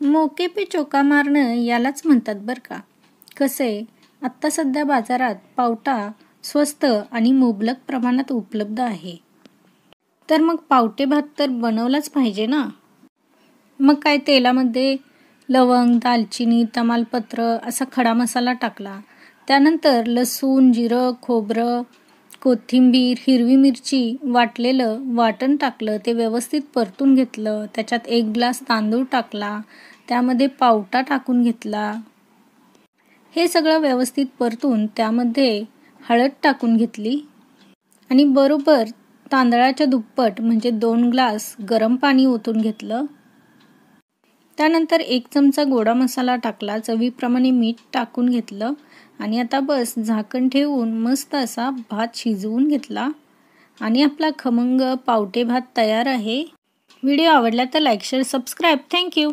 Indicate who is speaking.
Speaker 1: मौके पे चोका मारणं यालाच म्हणतात बरं का. कसे आत्ता सध्या बाजारात पावटा स्वस्त आणि मुबलक प्रमाणात उपलब्ध आहे. तर मग पावटे भात तर बनवलाच पाहिजे ना. मग काय तेलामध्ये लवंग, दालचिनी, तमालपत्र असा खडा मसाला टाकला. त्यानंतर लसूण, जिरं, खोबरं, कोथिंबीर, हिरवी मिरची वाटलेलं वाटण टाकलं. ते व्यवस्थित परतून घेतलं. त्याच्यात 1 ग्लास तांदूळ टाकला. त्यामध्ये पावटा टाकून घेतला. हे सगळं व्यवस्थित परतून त्यामध्ये हळद टाकून घेतली आणि बरोबर तांदळाच्या दुप्पट म्हणजे 2 ग्लास गरम पाणी ओतून घेतलं. त्यानंतर 1 चमचा गोडा मसाला टाकला. चवीप्रमाणे मीठ टाकून घेतलं आणि आता बस झाकण ठेवून मस्त असा भात शिजवून घेतला आणि आपला खमंग पावटे भात तयार आहे. व्हिडिओ आवडला तर लाईक, शेअर, सबस्क्राईब. थँक्यू.